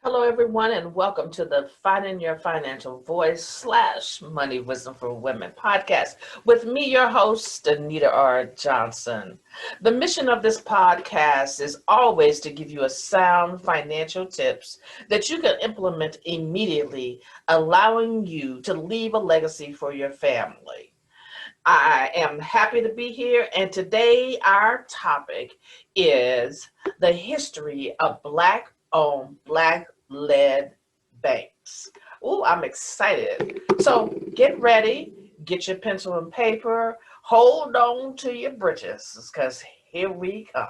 Hello, everyone, and welcome to the Finding Your Financial Voice / Money Wisdom for Women podcast with me, your host, Anita R Johnson. The mission of this podcast is always to give you a sound financial tips that you can implement immediately, allowing you to leave a legacy for your family. I am happy to be here, and today our topic is the history of Black-owned, Black-led banks. Oh, I'm excited. So get ready, get your pencil and paper, hold on to your britches, because here we come.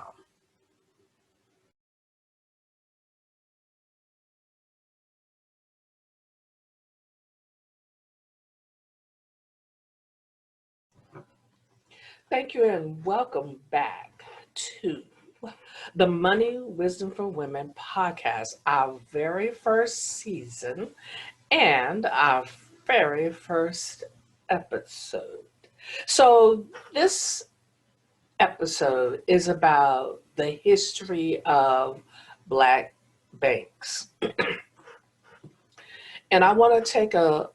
Thank you, and welcome back to the Money Wisdom for Women podcast, our very first season and our very first episode. So, this episode is about the history of Black banks. And I want to take a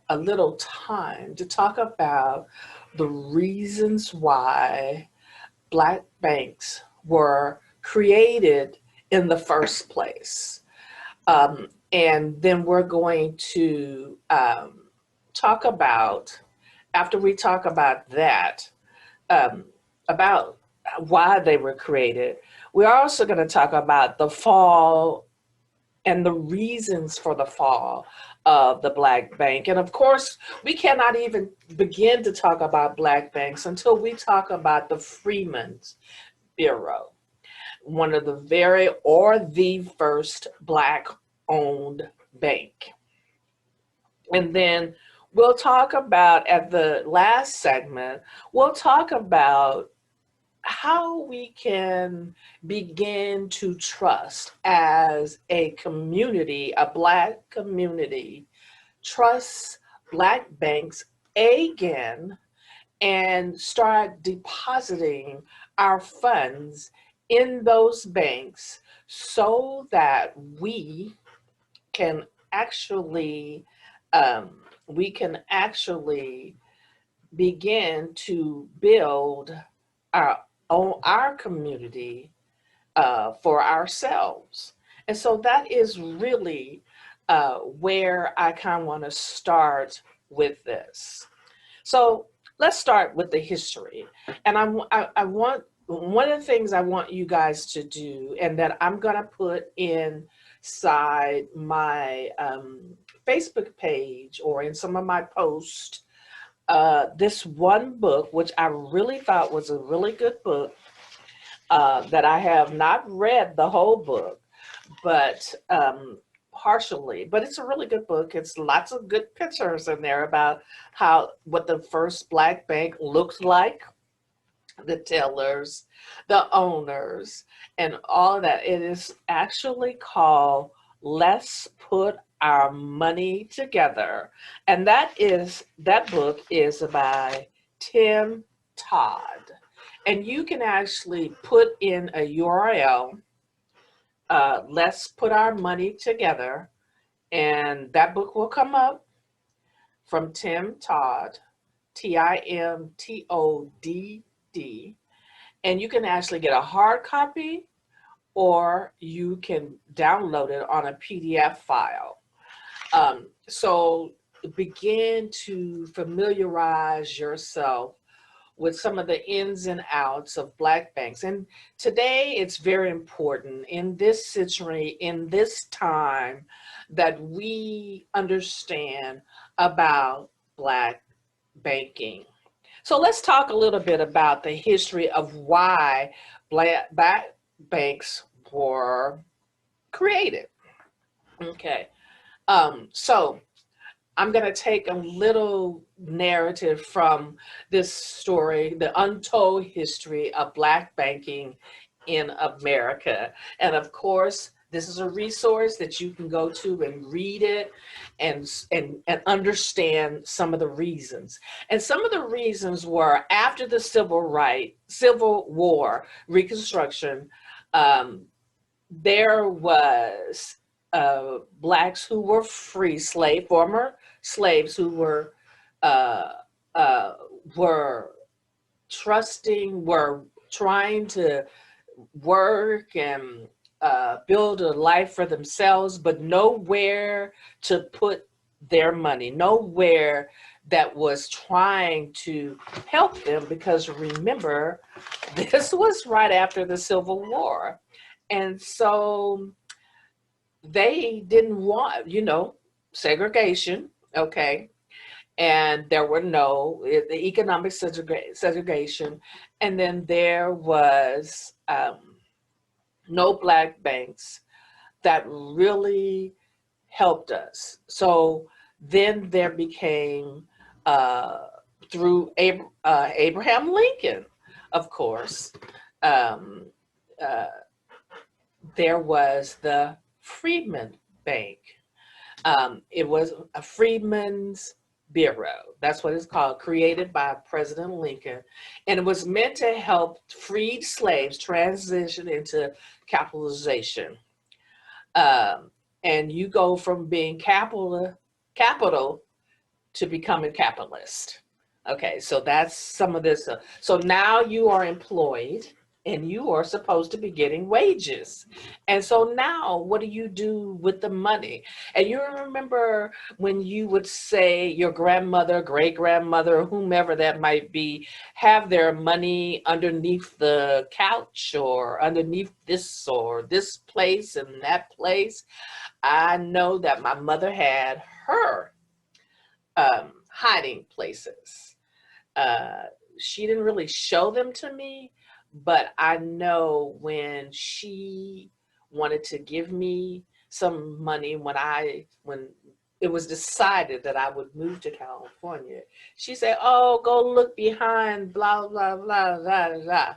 little time to talk about the reasons why Black banks were created in the first place. And then we're going to talk about, after we talk about that, um, about why they were created, we're also going to talk about the fall and the reasons for the fall of the Black bank. And of course, we cannot even begin to talk about Black banks until we talk about the Freedmen's Bureau, one of the first Black owned bank. And then we'll talk about, at the last segment, we'll talk about how we can begin to trust as a community, a Black community, trust Black banks again and start depositing our funds in those banks so that can actually we can actually begin to build our our community for ourselves. And so that is really where I kind of want to start with this. So let's start with the history. And I want, one of the things I want you guys to do, and that I'm going to put inside my Facebook page or in some of my posts, this one book, which I really thought was a really good book, that I have not read the whole book, but partially. But it's a really good book. It's lots of good pictures in there about what the first Black bank looked like, the tellers, the owners, and all of that. It is actually called Let's Put Our Money Together. And that book is by Tim Todd. And you can actually put in a URL, Let's Put Our Money Together, and that book will come up, from Tim Todd, TIMTODD. And you can actually get a hard copy or you can download it on a PDF file. So begin to familiarize yourself with some of the ins and outs of Black banks. And today it's very important in this century, in this time, that we understand about Black banking. So let's talk a little bit about the history of why Black banks were created. Okay, so I'm going to take a little narrative from this story, the untold history of Black banking in America. And of course, this is a resource that you can go to and read it and understand some of the reasons. And some of the reasons were after the Civil War, Reconstruction, there was blacks who were former slaves who uh, uh, were were trying to work and build a life for themselves, but nowhere to put their money, nowhere that was trying to help them. Because remember, this was right after the Civil War. And so they didn't want, segregation, okay? And there were the economic segregation. And then there was no black banks that really helped us. So then there became, uh, through Abraham Lincoln, of course, um, uh, there was the Freedmen Bank. It was a Freedmen's Bureau. That's what it's called, created by President Lincoln. And it was meant to help freed slaves transition into capitalization. Um, and you go from being capital to becoming capitalist. Okay, so that's some of this. So now you are employed and you are supposed to be getting wages. And so now what do you do with the money? And you remember when you would say your grandmother, great grandmother, whomever that might be, have their money underneath the couch or underneath this or this place and that place. I know that my mother had her hiding places. Uh, she didn't really show them to me, but I know when she wanted to give me some money when it was decided that I would move to California, she said, "Oh, go look behind, blah blah blah blah blah."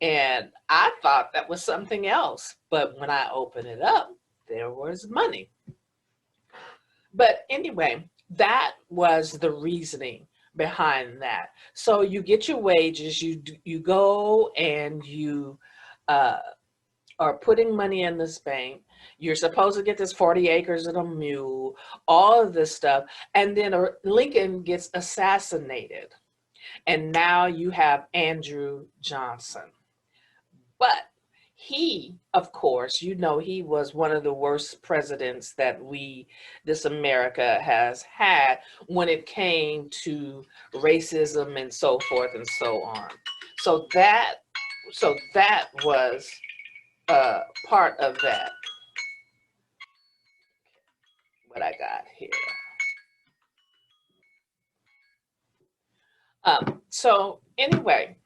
And I thought that was something else, but when I opened it up, there was money. But anyway, that was the reasoning behind that. So you get your wages, you go and you uh, are putting money in this bank. You're supposed to get this 40 acres and a mule, all of this stuff. And then Lincoln gets assassinated. And now you have Andrew Johnson. But he, of course, he was one of the worst presidents that this America has had when it came to racism and so forth and so on. So that was part of that. What I got here. So anyway,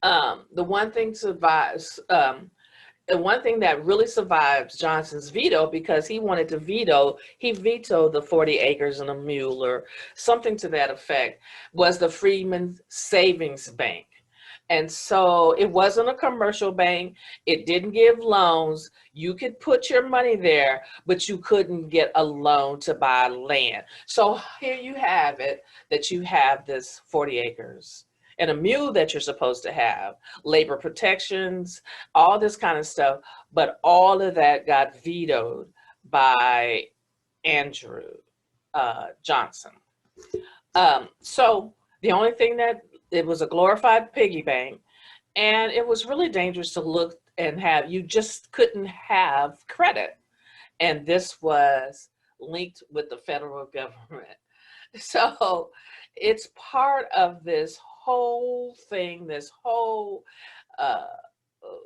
the one thing survives. The one thing that really survives Johnson's veto, because he vetoed the 40 acres and a mule or something to that effect, was the Freedmen's Savings Bank. And so it wasn't a commercial bank. It didn't give loans. You could put your money there, but you couldn't get a loan to buy land. So here you have it, that you have this 40 acres and a mule that you're supposed to have, labor protections, all this kind of stuff. But all of that got vetoed by Andrew Johnson. So the only thing that it was a glorified piggy bank, and it was really dangerous to look and have. You just couldn't have credit, and this was linked with the federal government. So it's part of this whole thing, this whole uh,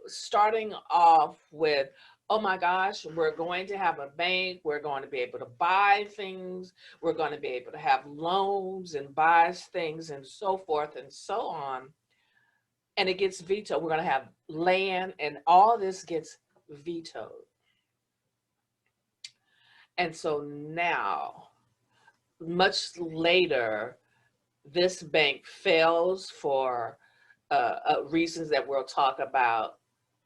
starting off with, oh my gosh, we're going to have a bank, we're going to be able to buy things, we're going to be able to have loans and buy things and so forth and so on. And it gets vetoed. We're going to have land, and all this gets vetoed. And so now, much later, this bank fails for reasons that we'll talk about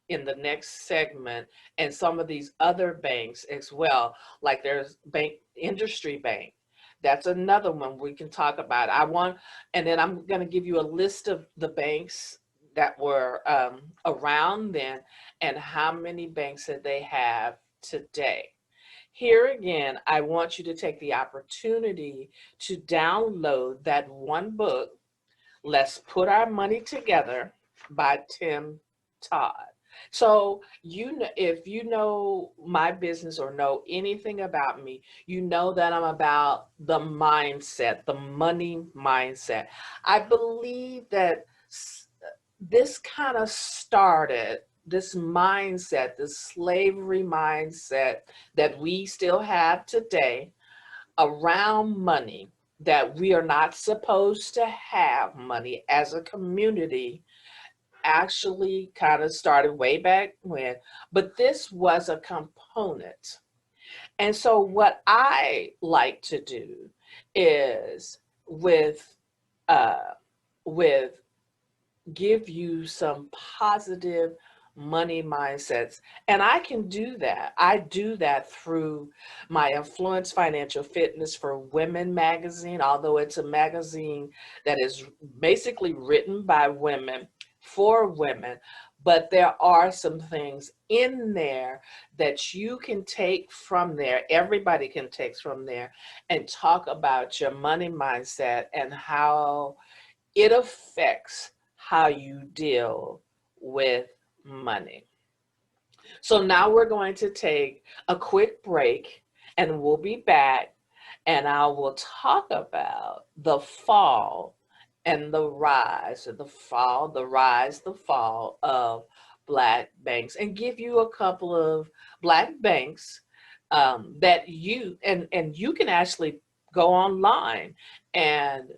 in the next segment, and some of these other banks as well, like there's Industry Bank. That's another one we can talk about. And then I'm going to give you a list of the banks that were around then, and how many banks that they have today. Here again, I want you to take the opportunity to download that one book, Let's Put Our Money Together by Tim Todd. So, if you know my business or know anything about me, you know that I'm about the mindset, the money mindset. I believe that this kind of started this mindset, this slavery mindset that we still have today around money, that we are not supposed to have money as a community, actually kind of started way back when, but this was a component. And so what I like to do is with uh with give you some positive money mindsets. And I can do that. I do that through my Influence Financial Fitness for Women magazine, although it's a magazine that is basically written by women for women. But there are some things in there that you can take from there, everybody can take from there, and talk about your money mindset and how it affects how you deal with money. So now we're going to take a quick break and we'll be back, and I will talk about the fall and the rise, or the fall, the rise, the fall of Black banks, and give you a couple of Black banks that and you can actually go online and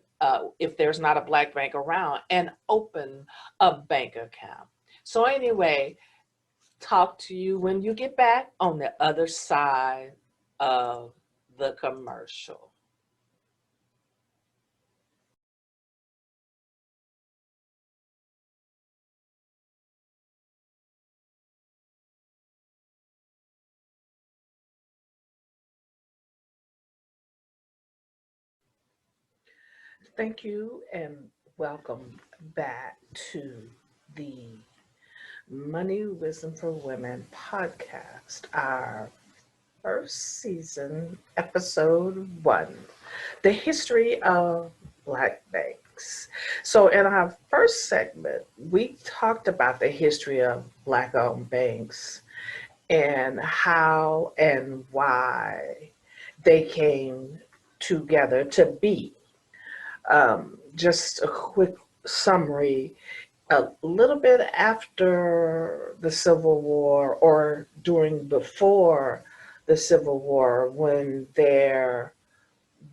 if there's not a Black bank around, and open a bank account. So anyway, talk to you when you get back on the other side of the commercial. Thank you and welcome back to the Money Wisdom for Women podcast, our first season, episode 1, the history of Black banks. So, in our first segment, we talked about the history of Black owned banks and how and why they came together to be. Just a quick summary: a little bit after the Civil War, or during before the Civil War, when there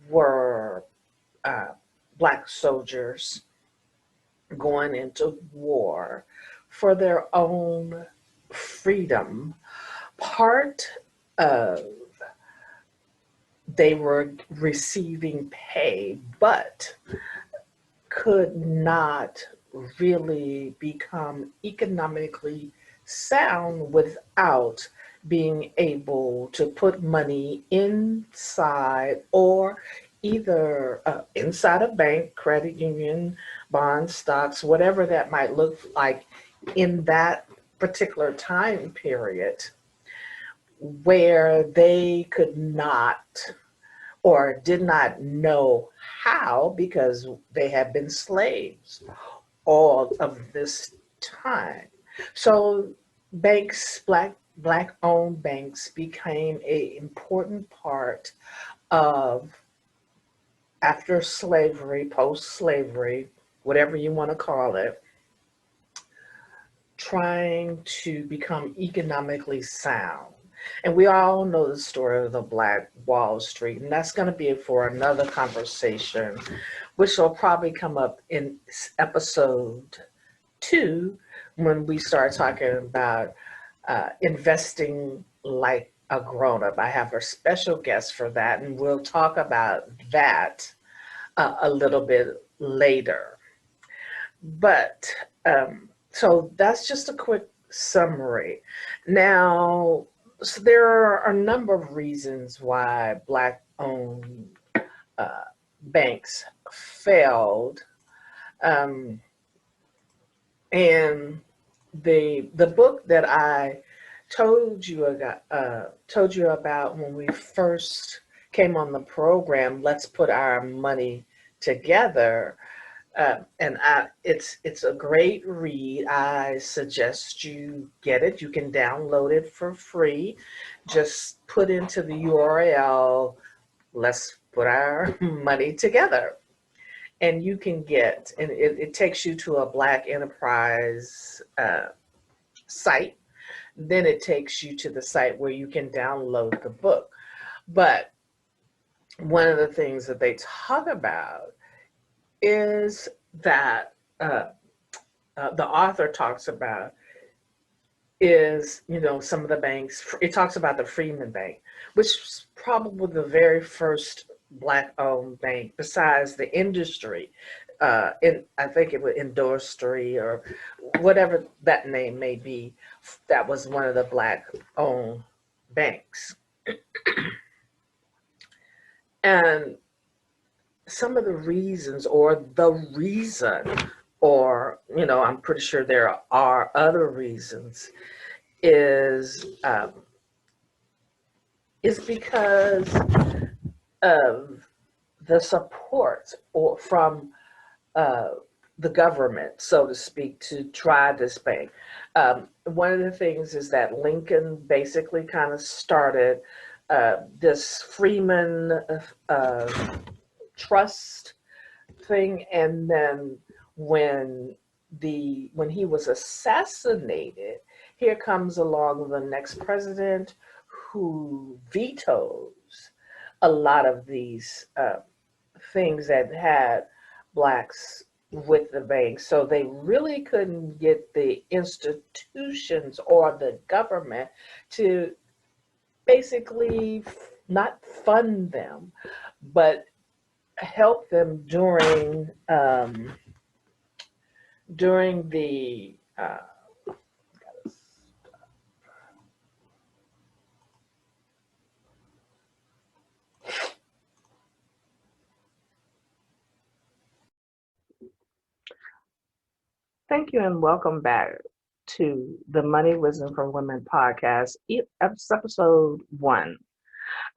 were uh, Black soldiers going into war for their own freedom, part of they were receiving pay, but could not really become economically sound without being able to put money inside, or either inside a bank, credit union, bond, stocks, whatever that might look like in that particular time period, where they could not or did not know how, because they had been slaves all of this time. So banks, black owned banks, became a important part of, after slavery, post slavery, whatever you want to call it, trying to become economically sound. And we all know the story of the Black Wall Street, and that's going to be for another conversation, which will probably come up in episode 2, when we start talking about investing like a grown up. I have a special guest for that, and we'll talk about that a little bit later. But so that's just a quick summary. Now, so there are a number of reasons why Black owned banks failed. Um, And the book that I told you about when we first came on the program, Let's Put Our Money Together. It's a great read. I suggest you get it. You can download it for free. Just put into the URL, Let's Put Our Money Together. And you can get, and it takes you to a Black Enterprise site. Then it takes you to the site where you can download the book. But one of the things that they talk about is that the author talks about is, some of the banks. It talks about the Freeman Bank, which is probably the very first Black-owned bank besides the industry. I think it was Industry or whatever that name may be. That was one of the Black-owned banks. And some of the reasons, or the reason, or I'm pretty sure there are other reasons, is because of the support or from uh, the government, so to speak, to try this bank. One of the things is that Lincoln basically kind of started this Freeman trust thing, and then when when he was assassinated, here comes along the next president who vetoes a lot of these things that had blacks with the bank. So they really couldn't get the institutions or the government to basically not fund them, but help them during the thank you and welcome back to the Money Wisdom for Women podcast, episode 1,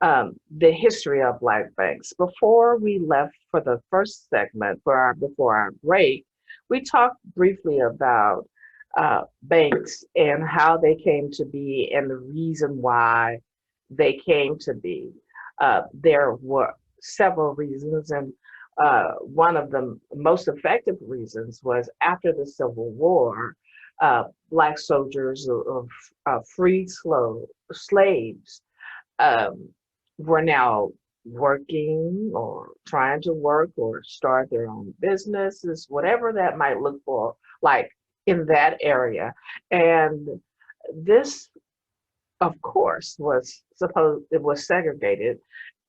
the history of Black banks. Before we left for the first segment before our break, we talked briefly about banks and how they came to be and the reason why they came to be. There were several reasons, and one of the most effective reasons was after the Civil War, Black soldiers of freed slaves um, were now working or trying to work or start their own businesses, whatever that might look for, like in that area. And this, of course, it was segregated.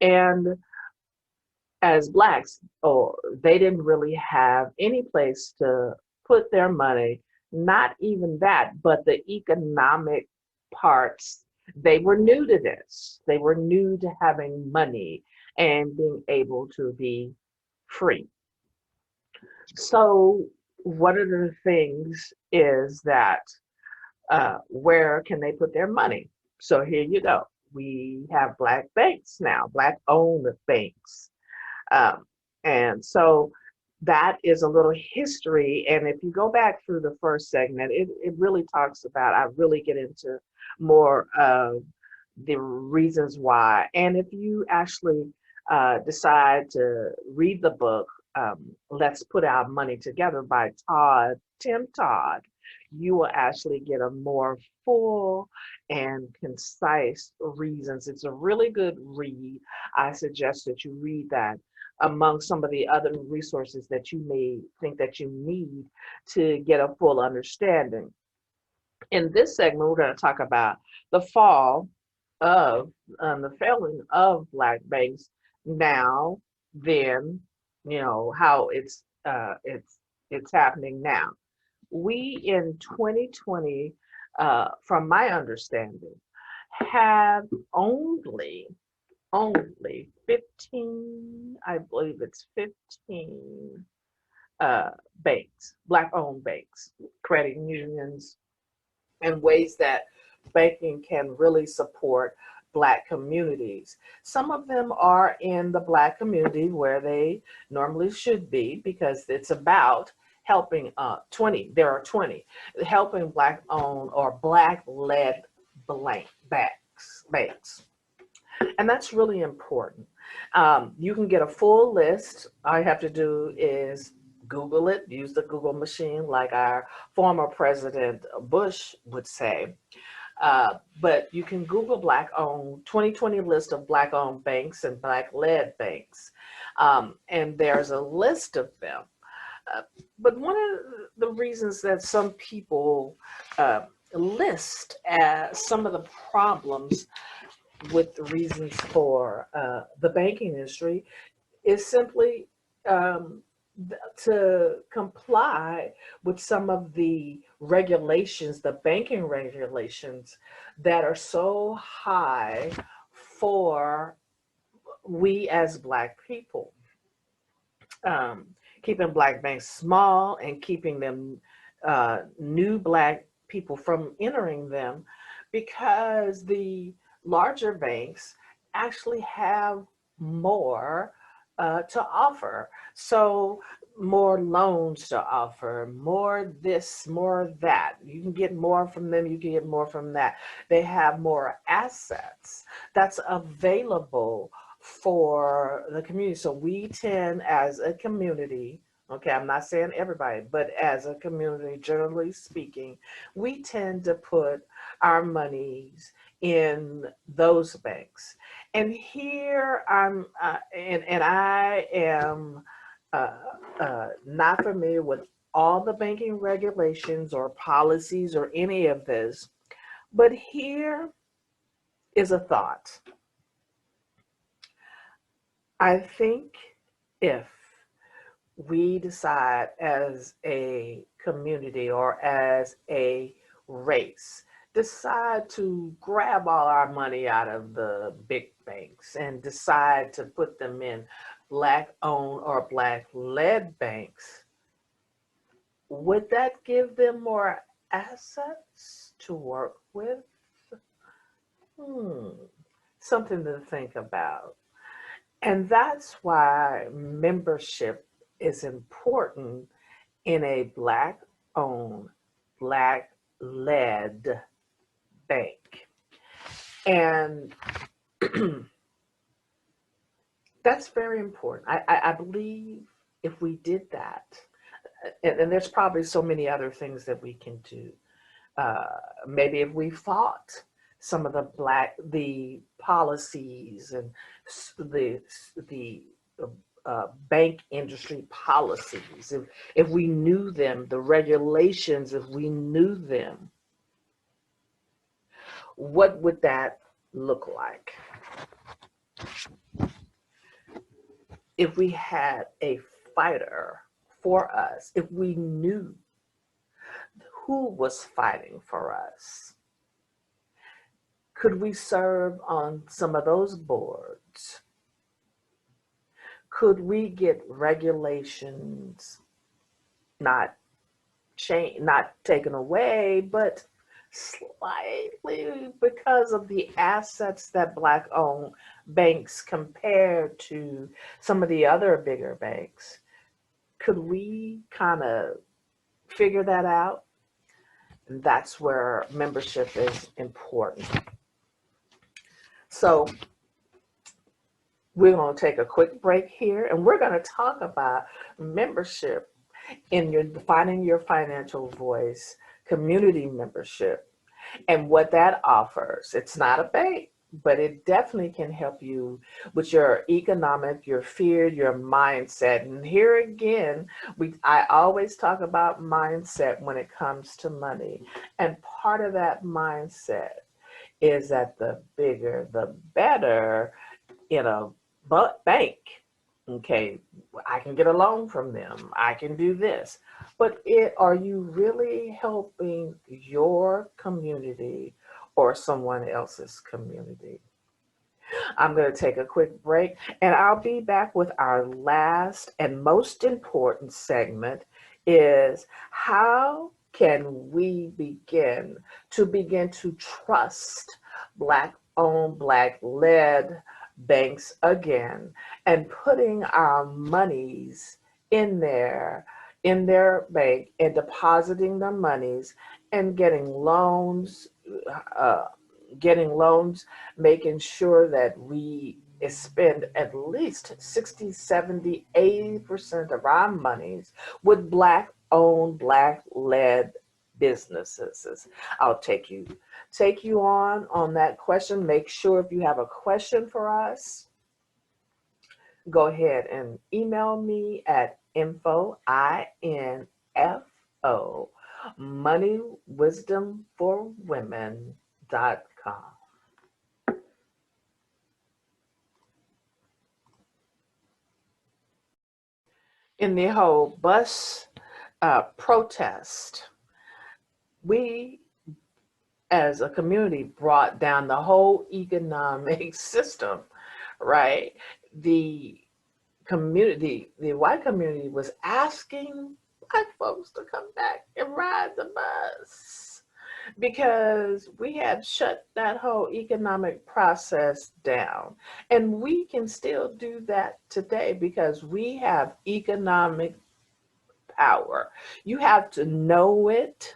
And as blacks, or they didn't really have any place to put their money, not even that, but the economic parts. They were new to this. They were new to having money and being able to be free. So one of the things is that where can they put their money? So here you go. We have black banks now, black owned banks. Um, and so that is a little history. And if you go back through the first segment, it really talks about, I really get into more of the reasons why. And if you actually decide to read the book, Let's Put Our Money Together by Tim Todd, you will actually get a more full and concise reasons. It's a really good read. I suggest that you read that among some of the other resources that you may think that you need to get a full understanding. In this segment, we're going to talk about the fall of the failing of black banks now, then, how it's happening now. We in 2020, from my understanding, have only 15, I believe it's 15 uh, banks, Black-owned banks, credit unions, and ways that banking can really support Black communities. Some of them are in the Black community where they normally should be because it's about helping 20, there are 20, helping Black owned or Black led blank banks. And that's really important. You can get a full list. All you have to do is Google it, use the Google machine, like our former President Bush would say. But you can Google Black owned 2020 list of Black owned banks and Black led banks. And there's a list of them. Uh, but one of the reasons that some people uh, list as some of the problems with the reasons for the banking industry is simply um, to comply with some of the regulations, the banking regulations that are so high for we as Black people. Um, Keeping Black banks small and keeping them new Black people from entering them because the larger banks actually have more to offer. So, more loans to offer, more this, more that. You can get more from them, you can get more from that. They have more assets that's available for the community. So we tend as a community, okay, I'm not saying everybody, but as a community, generally speaking, we tend to put our monies in those banks. And here and I am uh, not familiar with all the banking regulations or policies or any of this, but here is a thought. I think if we decide as a community or as a race, decide to grab all our money out of the big banks and decide to put them in Black owned or Black led banks, would that give them more assets to work with? Hmm, something to think about. And that's why membership is important in a Black owned, Black led bank. And that's very important. I believe if we did that, and there's probably so many other things that we can do. Uh, Maybe if we fought some of the policies and the bank industry policies, if we knew them, the regulations, if we knew them, what would that look like? If we had a fighter for us, if we knew who was fighting for us, could we serve on some of those boards? Could we get regulations not not taken away, but slightly because of the assets that Black owned banks compared to some of the other bigger banks? Could we kind of figure that out? And that's where membership is important. So we're going to take a quick break here and we're going to talk about membership in your finding your financial voice, community membership, and what that offers. It's not a bank, but it definitely can help you with your economic, your fear, your mindset. And here again, I always talk about mindset when it comes to money. And part of that mindset is that the bigger, the better in a bank. Okay, I can get a loan from them. I can do this. But are you really helping your community or someone else's community? I'm going to take a quick break and I'll be back with our last and most important segment is how can we begin to trust black owned, black led banks again and putting our monies in there in their bank and depositing the monies and uh, getting loans, making sure that we spend at least 60, 70, 80% of our monies with black owned, black led businesses. I'll take you on that question. Make sure if you have a question for us, go ahead and email me at info moneywisdomforwomen.com. In the whole bus protest, we as a community brought down the whole economic system, right? The the white community was asking black folks to come back and ride the bus because we had shut that whole economic process down. And we can still do that today because we have economic power. You have to know it.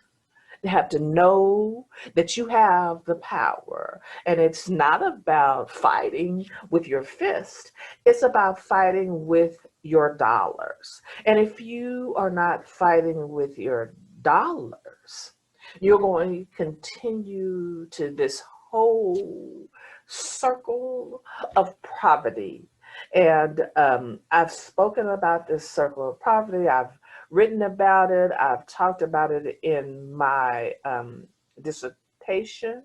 You have to know that you have the power. And it's not about fighting with your fist, it's about fighting with your dollars. And if you are not fighting with your dollars, you're going to continue to this whole circle of poverty. And I've spoken about this circle of poverty. I've written about it. I've talked about it in my dissertation,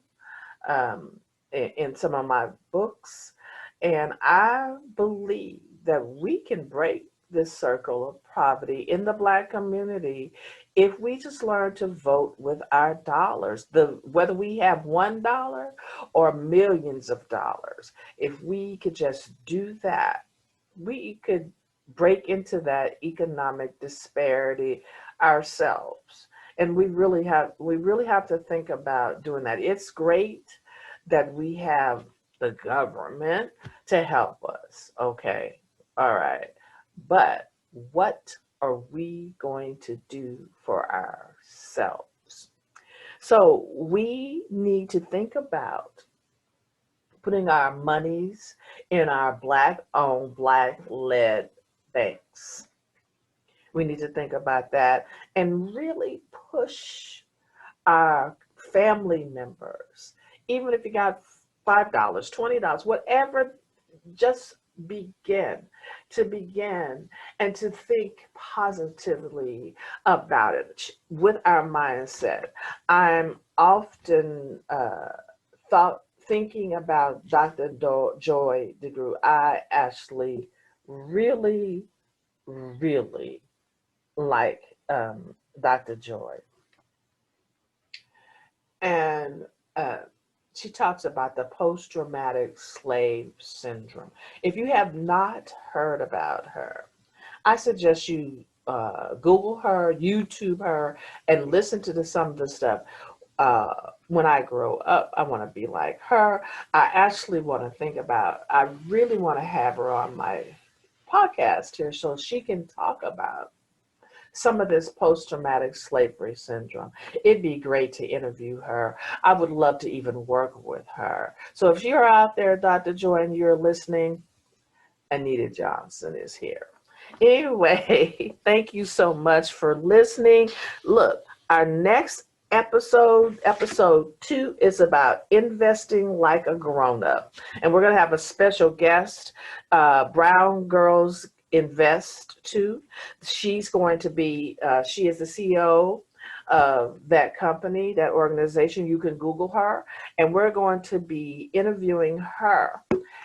in some of my books. And I believe that we can break this circle of poverty in the Black community if we just learn to vote with our dollars, whether we have $1 or millions of dollars. If we could just do that, we could break into that economic disparity ourselves. And we really have to think about doing that. It's great that we have the government to help us. Okay. All right. But what are we going to do for ourselves? So we need to think about putting our monies in our black owned, black led banks. We need to think about that and really push our family members, even if you got $5, $20, whatever, just begin and to think positively about it with our mindset. I'm often thinking about Dr. Joy DeGruy. I actually really, really like Dr. Joy. And she talks about the post traumatic slave syndrome. If you have not heard about her, I suggest you Google her, YouTube her, and listen to some of the stuff. When I grow up, I want to be like her. I really want to have her on my podcast here so she can talk about some of this post-traumatic slavery syndrome. It'd be great to interview her. I would love to even work with her. So if you're out there, Dr. Joy, and you're listening, Anita Johnson is here. Anyway, thank you so much for listening. Look, our next episode 2, is about investing like a grown-up. And we're going to have a special guest, Brown Girls Invest 2. She's going to be, she is the CEO of that company, that organization. You can Google her, and we're going to be interviewing her.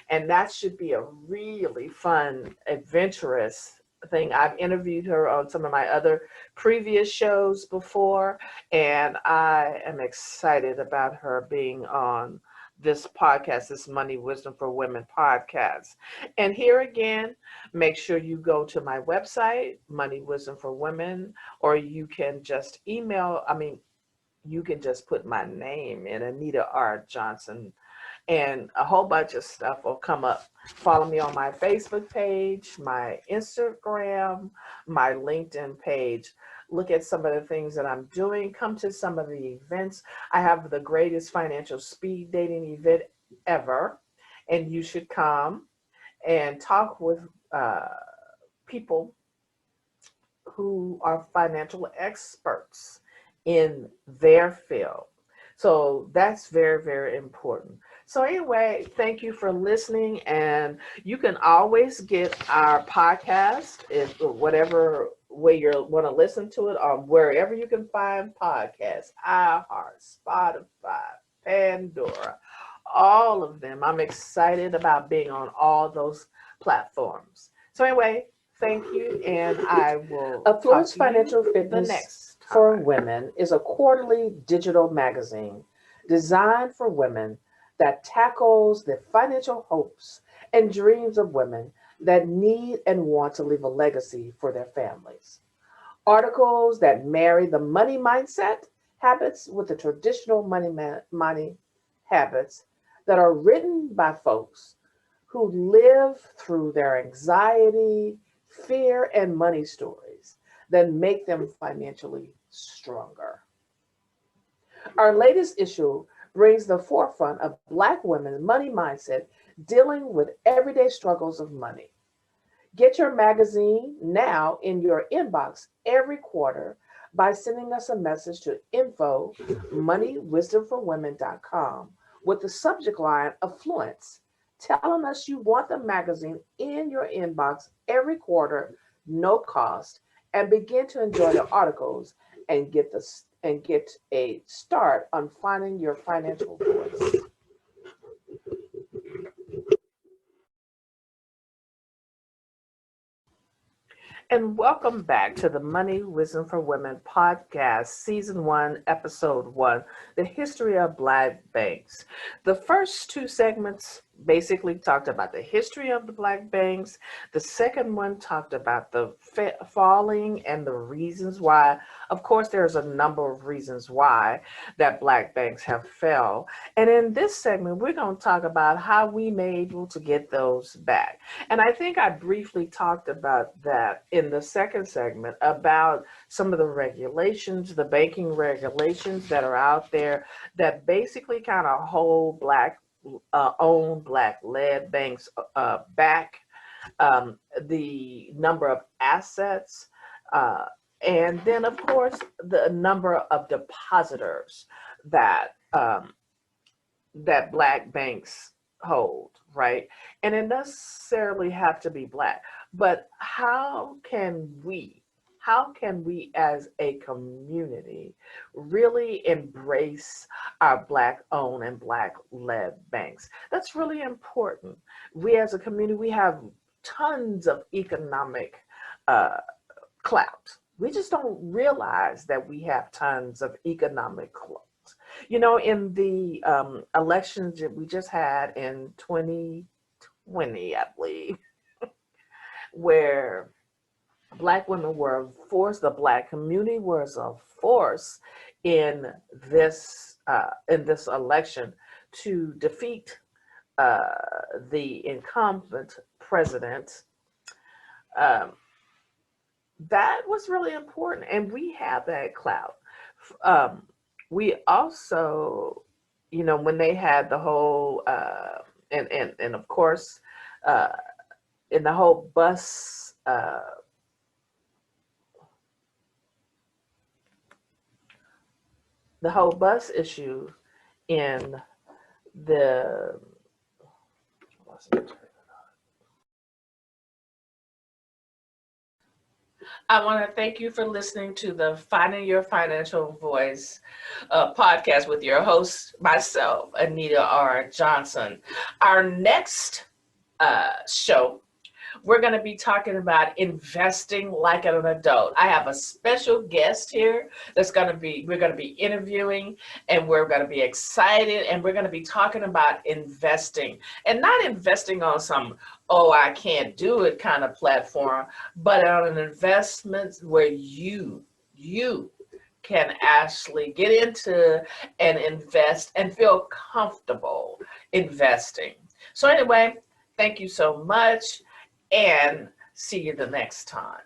And that should be a really fun, adventurous thing. I've interviewed her on some of my other previous shows before, and I am excited about her being on this podcast, this Money Wisdom for Women podcast. And here again, make sure you go to my website, Money Wisdom for Women, or you can just you can just put my name in, Anita R Johnson, and a whole bunch of stuff will come up. Follow me on my Facebook page, my Instagram, my LinkedIn page. Look at some of the things that I'm doing. Come to some of the events. I have the greatest financial speed dating event ever, and you should come and talk with people who are financial experts in their field. So that's very, very important. So anyway, thank you for listening. And you can always get our podcast, if whatever way you want to listen to it, or wherever you can find podcasts, iHeart, Spotify, Pandora, all of them. I'm excited about being on all those platforms. So anyway, thank you, and I will Affluence talk to Financial you the Fitness next time. for Women is a quarterly digital magazine designed for women that tackles the financial hopes and dreams of women that need and want to leave a legacy for their families. Articles that marry the money mindset habits with the traditional money habits that are written by folks who live through their anxiety, fear, and money stories that make them financially stronger. Our latest issue brings the forefront of Black women's money mindset dealing with everyday struggles of money. Get your magazine now in your inbox every quarter by sending us a message to info@moneywisdomforwomen.com with the subject line Affluence, telling us you want the magazine in your inbox every quarter, no cost, and begin to enjoy the articles and get a start on finding your financial voice. And welcome back to the Money Wisdom for Women podcast, season 1, episode 1, the history of Black banks. The first two segments basically talked about the history of the Black banks. The second one talked about the falling and the reasons why. Of course, there's a number of reasons why that Black banks have fell. And in this segment, we're going to talk about how we may able to get those back. And I think I briefly talked about that in the second segment about some of the regulations, the banking regulations that are out there that basically kind of hold Black owned, Black led banks back, the number of assets, and then of course the number of depositors that that Black banks hold, right? And it doesn't necessarily have to be Black, but how can we as a community really embrace our Black owned and Black led banks? That's really important. We as a community, we have tons of economic uh, clout. We just don't realize that we have tons of economic clout. You know, in the elections that we just had in 2020, I believe, where Black women were forced, the Black community was a force in this election to defeat uh, the incumbent president. Um, that was really important, and we have that clout. Um, we also, you know, when they had the whole and of course uh, in the whole bus. The whole bus issue in the I want to thank you for listening to the Finding Your Financial Voice podcast with your host, myself, Anita R Johnson. Our next show we're going to be talking about investing like an adult. I have a special guest here we're going to be interviewing, and we're going to be excited, and we're going to be talking about investing, and not investing on some, oh, I can't do it kind of platform, but on an investment where you can actually get into and invest and feel comfortable investing. So anyway, thank you so much, and see you the next time.